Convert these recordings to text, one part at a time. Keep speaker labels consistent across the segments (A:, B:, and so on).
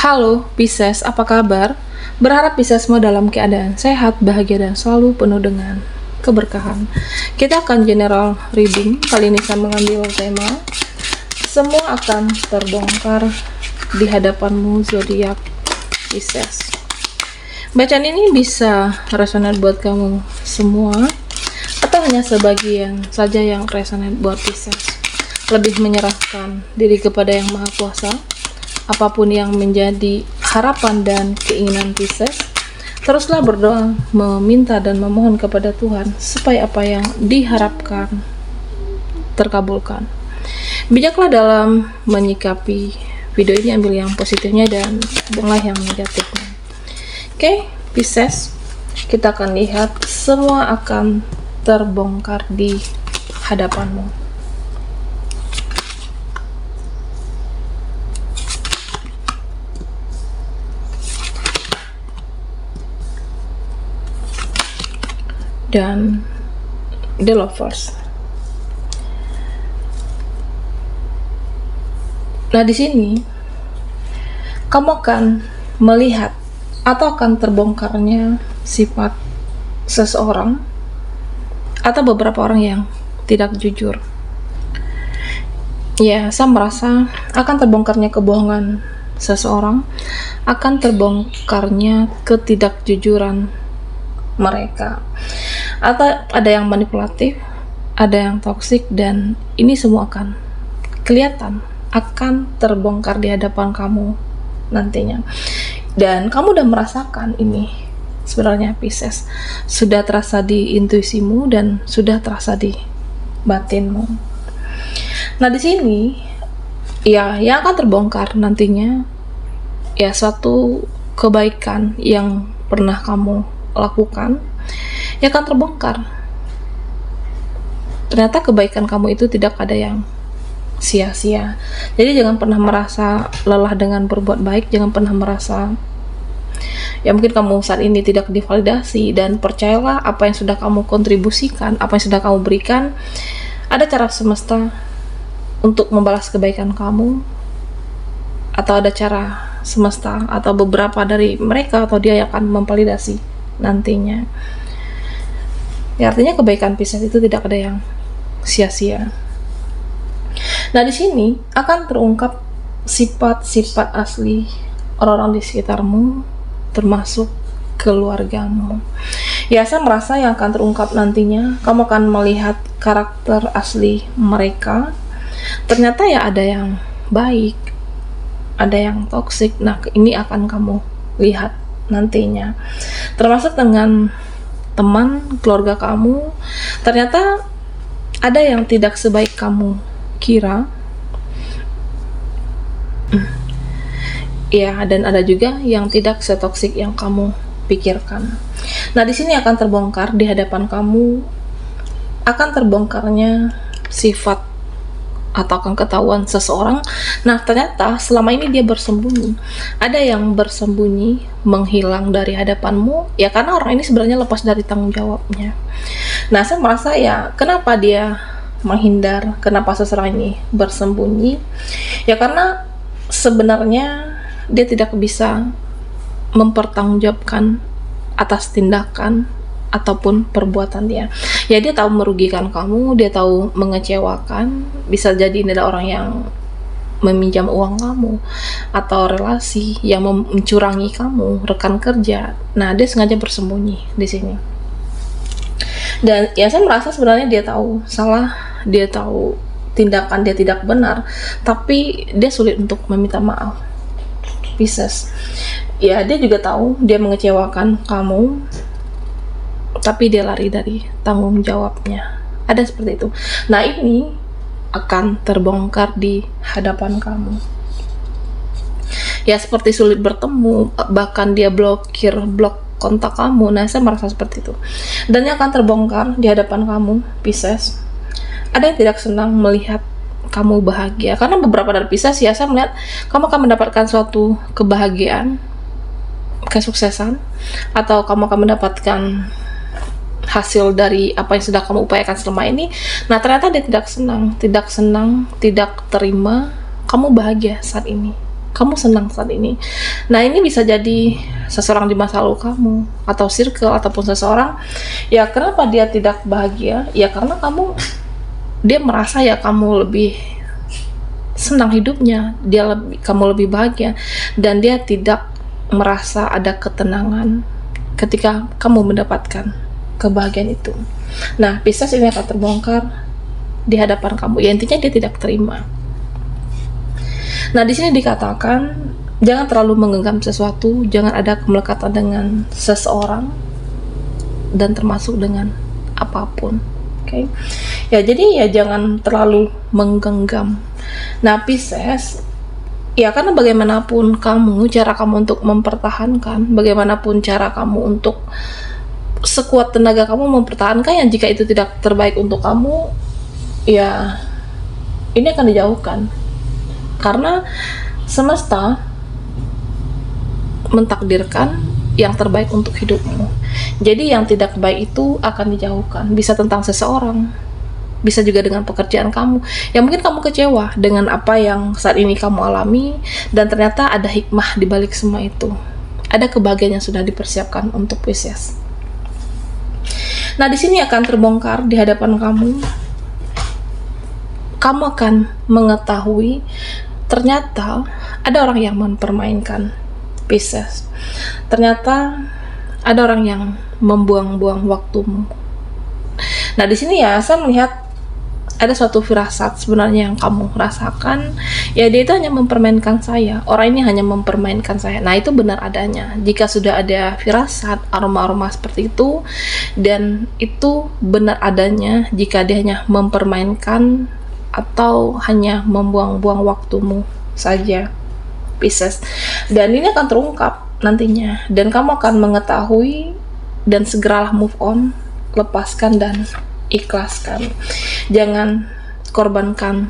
A: Halo Pisces, apa kabar? Berharap Piscesmu dalam keadaan sehat, bahagia, dan selalu penuh dengan keberkahan. Kita akan general reading. Kali ini saya mengambil tema semua akan terbongkar di hadapanmu, zodiak Pisces. Bacaan ini bisa resonate buat kamu semua atau hanya sebagian saja yang resonate buat Pisces. Lebih menyerahkan diri kepada Yang Maha Kuasa. Apapun yang menjadi harapan dan keinginan Pisces, teruslah berdoa, meminta dan memohon kepada Tuhan supaya apa yang diharapkan terkabulkan. Bijaklah dalam menyikapi video ini, ambil yang positifnya dan buanglah yang negatifnya. Oke, Pisces, kita akan lihat semua akan terbongkar di hadapanmu. Dan The Lovers. Nah, di sini kamu akan melihat atau akan terbongkarnya sifat seseorang atau beberapa orang yang tidak jujur. Ya, saya merasa akan terbongkarnya kebohongan seseorang, akan terbongkarnya ketidakjujuran mereka, atau ada yang manipulatif, ada yang toksik, dan ini semua akan kelihatan, akan terbongkar di hadapan kamu nantinya. Dan kamu udah merasakan ini sebenarnya, Pisces, sudah terasa di intuisimu dan sudah terasa di batinmu. Nah, di sini ya yang akan terbongkar nantinya ya suatu kebaikan yang pernah kamu lakukan ya akan terbongkar. Ternyata kebaikan kamu itu tidak ada yang sia-sia. Jadi jangan pernah merasa lelah dengan berbuat baik, jangan pernah merasa ya mungkin kamu saat ini tidak divalidasi, dan percayalah apa yang sudah kamu kontribusikan, apa yang sudah kamu berikan, ada cara semesta untuk membalas kebaikan kamu, atau ada cara semesta atau beberapa dari mereka atau dia yang akan memvalidasi nantinya. Ya, artinya kebaikan Pisces itu tidak ada yang sia-sia. Nah, di sini akan terungkap sifat-sifat asli orang-orang di sekitarmu, termasuk keluargamu. Ya, saya merasa yang akan terungkap nantinya, kamu akan melihat karakter asli mereka. Ternyata ya ada yang baik, ada yang toksik. Nah, ini akan kamu lihat nantinya, termasuk dengan teman, keluarga kamu. Ternyata ada yang tidak sebaik kamu kira ya, dan ada juga yang tidak setoksik yang kamu pikirkan. Nah, di sini akan terbongkar di hadapan kamu, akan terbongkarnya sifat atau akan ketahuan seseorang. Nah, ternyata selama ini dia bersembunyi. Ada yang bersembunyi, menghilang dari hadapanmu, ya karena orang ini sebenarnya lepas dari tanggung jawabnya. Nah, saya merasa ya kenapa dia menghindar, kenapa seseorang ini bersembunyi, ya karena sebenarnya dia tidak bisa mempertanggungjawabkan atas tindakan ataupun perbuatan dia. Ya, dia tahu merugikan kamu, dia tahu mengecewakan, bisa jadi ini adalah orang yang meminjam uang kamu, atau relasi yang mencurangi kamu, rekan kerja. Nah, dia sengaja bersembunyi di sini. Dan ya saya merasa sebenarnya dia tahu salah, dia tahu tindakan dia tidak benar, tapi dia sulit untuk meminta maaf. Pisces. Ya, dia juga tahu dia mengecewakan kamu, tapi dia lari dari tanggung jawabnya. Ada seperti itu. Nah, ini akan terbongkar di hadapan kamu. Ya, seperti sulit bertemu, bahkan dia blok kontak kamu. Nah, saya merasa seperti itu. Dan yang akan terbongkar di hadapan kamu, Pisces, ada yang tidak senang melihat kamu bahagia. Karena beberapa dari Pisces ya, saya melihat kamu akan mendapatkan suatu kebahagiaan, kesuksesan, atau kamu akan mendapatkan hasil dari apa yang sudah kamu upayakan selama ini. Nah, ternyata dia tidak senang, tidak terima kamu bahagia saat ini. kamu senang saat ini. Nah, ini bisa jadi seseorang di masa lalu kamu, atau circle, ataupun seseorang. Ya, kenapa dia tidak bahagia? Ya, karena dia merasa ya kamu lebih senang hidupnya, kamu lebih bahagia, dan dia tidak merasa ada ketenangan ketika kamu mendapatkan kebahagiaan itu. Nah, Pisces ini akan terbongkar di hadapan kamu. Ya, intinya dia tidak terima. Nah, di sini dikatakan jangan terlalu menggenggam sesuatu, jangan ada kemelekatan dengan seseorang, dan termasuk dengan apapun. Oke. Ya, jadi ya jangan terlalu menggenggam. Nah, Pisces, ya karena bagaimanapun cara kamu untuk mempertahankan, bagaimanapun cara kamu untuk sekuat tenaga kamu mempertahankan, yang jika itu tidak terbaik untuk kamu, ya ini akan dijauhkan. Karena semesta mentakdirkan yang terbaik untuk hidupmu. Jadi yang tidak baik itu akan dijauhkan. Bisa tentang seseorang, bisa juga dengan pekerjaan kamu. Ya mungkin kamu kecewa dengan apa yang saat ini kamu alami, dan ternyata ada hikmah di balik semua itu. Ada kebahagiaan yang sudah dipersiapkan untuk Pisces. Nah, di sini akan terbongkar di hadapan kamu. Kamu akan mengetahui ternyata ada orang yang mempermainkan Pisces. Ternyata ada orang yang membuang-buang waktumu. Nah, di sini ya saya melihat ada suatu firasat sebenarnya yang kamu rasakan. Ya, dia itu hanya mempermainkan saya. Orang ini hanya mempermainkan saya. Nah, itu benar adanya. Jika sudah ada firasat, aroma-aroma seperti itu, dan itu benar adanya jika dia hanya mempermainkan atau hanya membuang-buang waktumu saja, Pisces. Dan ini akan terungkap nantinya, dan kamu akan mengetahui, dan segeralah move on, lepaskan dan ikhlaskan. Jangan korbankan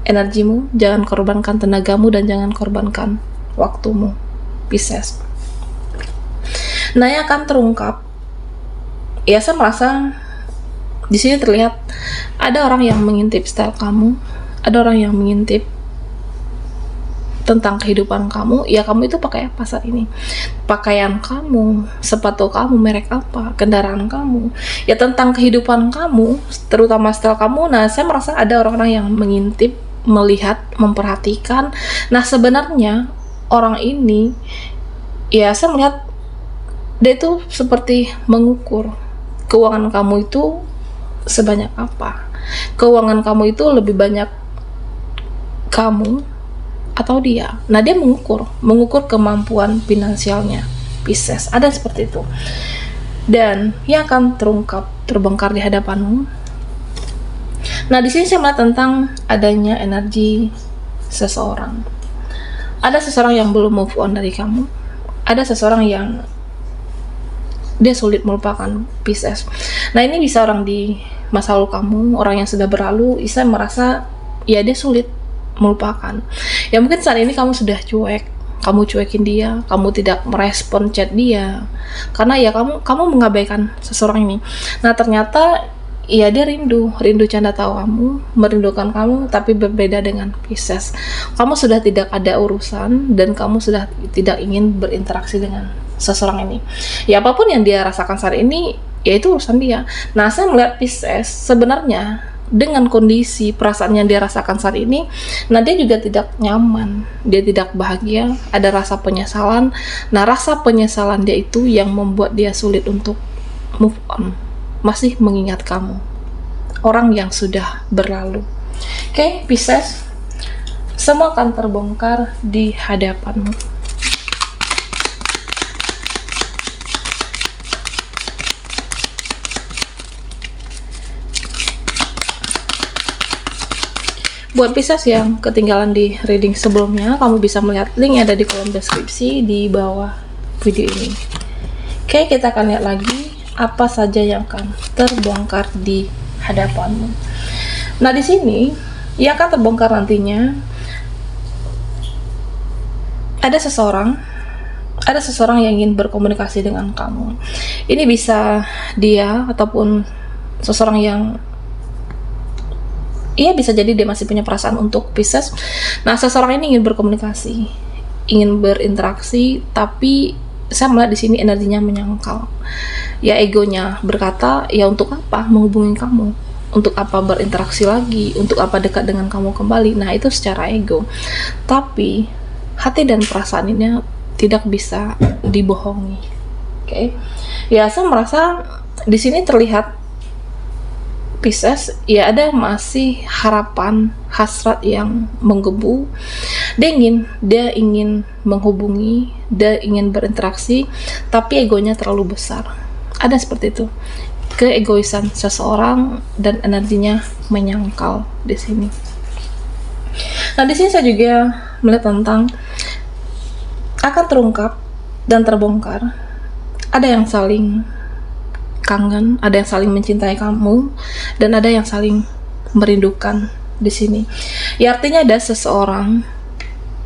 A: energimu, jangan korbankan tenagamu, dan jangan korbankan waktumu, Pisces. Nah, yang akan terungkap, ya saya merasa di sini terlihat ada orang yang mengintip style kamu, ada orang yang mengintip tentang kehidupan kamu. Ya, kamu itu pakai apa saat ini? Pakaian kamu, sepatu kamu, merek apa, kendaraan kamu. Ya, tentang kehidupan kamu, terutama style kamu. Nah, saya merasa ada orang-orang yang mengintip, melihat, memperhatikan. Nah, sebenarnya orang ini, ya saya melihat dia itu seperti mengukur keuangan kamu itu sebanyak apa. Keuangan kamu itu lebih banyak kamu atau dia. Nah, dia mengukur kemampuan finansialnya, Pisces. Ada seperti itu. Dan yang akan terbongkar di hadapanmu. Nah, di sini saya melihat tentang adanya energi seseorang. Ada seseorang yang belum move on dari kamu. Ada seseorang yang dia sulit melupakan, Pisces. Nah, ini bisa orang di masa lalu kamu, orang yang sudah berlalu. Saya merasa ya dia sulit melupakan. Ya mungkin saat ini kamu sudah cuek, kamu cuekin dia, kamu tidak merespon chat dia, karena ya kamu mengabaikan seseorang ini. Nah, ternyata ya dia rindu canda tawamu, merindukan kamu, tapi berbeda dengan Pisces. Kamu sudah tidak ada urusan, dan kamu sudah tidak ingin berinteraksi dengan seseorang ini. Ya, apapun yang dia rasakan saat ini, ya itu urusan dia. Nah, saya melihat Pisces sebenarnya dengan kondisi perasaan yang dia rasakan saat ini, nah dia juga tidak nyaman, dia tidak bahagia, ada rasa penyesalan. Nah, rasa penyesalan dia itu yang membuat dia sulit untuk move on, masih mengingat kamu, orang yang sudah berlalu. Oke, Pisces, semua akan terbongkar di hadapanmu. Buat Pisces yang ketinggalan di reading sebelumnya, kamu bisa melihat link yang ada di kolom deskripsi di bawah video ini. Oke, kita akan lihat lagi apa saja yang akan terbongkar di hadapanmu. Nah, di sini yang akan terbongkar nantinya ada seseorang yang ingin berkomunikasi dengan kamu. Ini bisa dia ataupun seseorang yang Iya, bisa jadi dia masih punya perasaan untuk Pisces. Nah, seseorang ini ingin berkomunikasi, ingin berinteraksi, tapi saya melihat di sini energinya menyangkal. Ya, egonya berkata, ya untuk apa menghubungi kamu? Untuk apa berinteraksi lagi? Untuk apa dekat dengan kamu kembali? Nah, itu secara ego. Tapi hati dan perasaan ini tidak bisa dibohongi. Oke. Ya, saya merasa di sini terlihat Pisces, ya ada masih harapan, hasrat yang menggebu. Dia ingin menghubungi, dia ingin berinteraksi, tapi egonya terlalu besar. Ada seperti itu, keegoisan seseorang dan energinya menyangkal di sini. Nah, di sini saya juga melihat tentang akan terungkap dan terbongkar. Ada yang saling kangen, ada yang saling mencintai kamu, dan ada yang saling merindukan di sini. Ya, artinya ada seseorang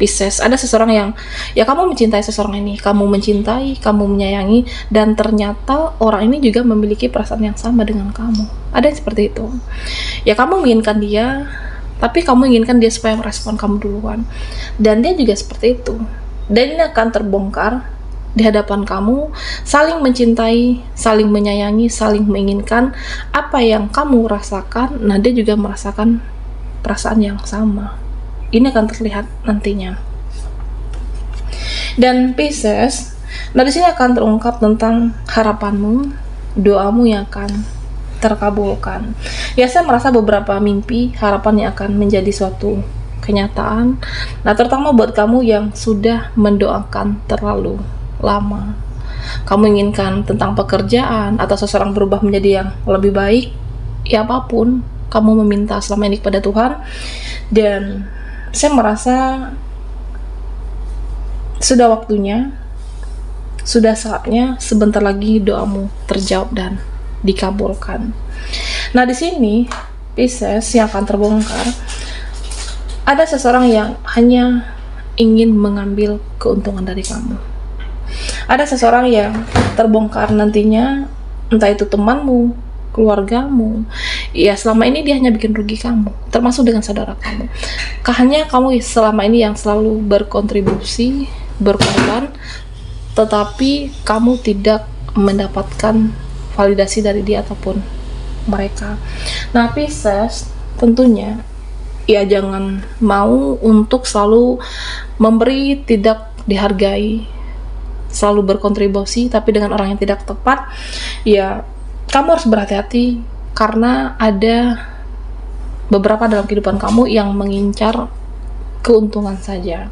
A: Pisces, ada seseorang yang ya kamu mencintai seseorang ini, kamu mencintai, kamu menyayangi, dan ternyata orang ini juga memiliki perasaan yang sama dengan kamu. Ada yang seperti itu. Ya, kamu menginginkan dia, tapi kamu inginkan dia supaya merespon kamu duluan, dan dia juga seperti itu. Dan ini akan terbongkar di hadapan kamu, saling mencintai, saling menyayangi, saling menginginkan apa yang kamu rasakan. Nah, dia juga merasakan perasaan yang sama. Ini akan terlihat nantinya. Dan Pisces, nah di sini akan terungkap tentang harapanmu, doamu yang akan terkabulkan. Ya, saya merasa beberapa mimpi, harapan yang akan menjadi suatu kenyataan. Nah, terutama buat kamu yang sudah mendoakan terlalu lama, kamu inginkan tentang pekerjaan atau seseorang berubah menjadi yang lebih baik, ya apapun kamu meminta selama ini kepada Tuhan. Dan saya merasa sudah waktunya, sudah saatnya, sebentar lagi doamu terjawab dan dikabulkan. Nah, di sini Pisces yang akan terbongkar, ada seseorang yang hanya ingin mengambil keuntungan dari kamu. Ada seseorang yang terbongkar nantinya, entah itu temanmu, keluargamu. Ya, selama ini dia hanya bikin rugi kamu, termasuk dengan saudara kamu. Hanya kamu selama ini yang selalu berkontribusi, berkorban, tetapi kamu tidak mendapatkan validasi dari dia ataupun mereka. Nah, Pisces tentunya ya jangan mau untuk selalu memberi tidak dihargai, selalu berkontribusi tapi dengan orang yang tidak tepat. Ya, kamu harus berhati-hati karena ada beberapa dalam kehidupan kamu yang mengincar keuntungan saja.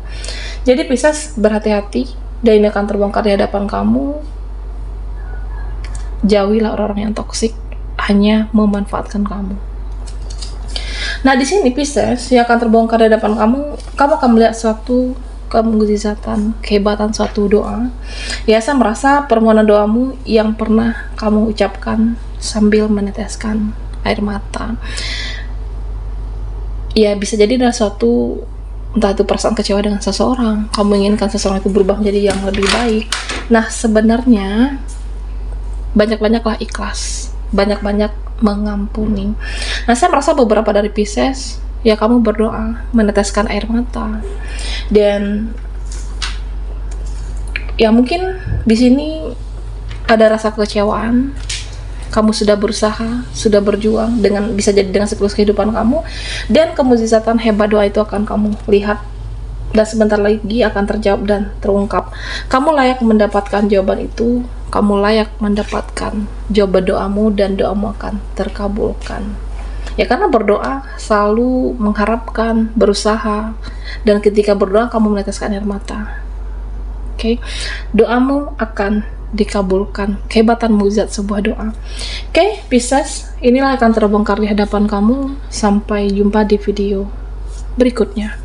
A: Jadi Pisces, berhati-hati, dan ini akan terbongkar di hadapan kamu. Jauhilah orang-orang yang toksik, hanya memanfaatkan kamu. Nah, di sini Pisces yang akan terbongkar di hadapan kamu akan melihat suatu kemukjizatan, kehebatan suatu doa. Ya, saya merasa permohonan doamu yang pernah kamu ucapkan sambil meneteskan air mata, ya bisa jadi adalah suatu, entah itu perasaan kecewa dengan seseorang, kamu inginkan seseorang itu berubah menjadi yang lebih baik. Nah, sebenarnya banyak-banyaklah ikhlas, banyak-banyak mengampuni. Nah, saya merasa beberapa dari Pisces, ya kamu berdoa, meneteskan air mata, dan ya mungkin di sini ada rasa kekecewaan. Kamu sudah berusaha, sudah berjuang dengan bisa jadi dengan seluruh kehidupan kamu, dan kemukjizatan hebat doa itu akan kamu lihat, dan sebentar lagi akan terjawab dan terungkap. Kamu layak mendapatkan jawaban itu, kamu layak mendapatkan jawaban doamu, dan doamu akan terkabulkan. Ya, karena berdoa selalu mengharapkan, berusaha, dan ketika berdoa kamu meneteskan air mata. Oke, doamu akan dikabulkan. Kehebatan mukjizat sebuah doa. Oke, Pisces, inilah akan terbongkar di hadapan kamu. Sampai jumpa di video berikutnya.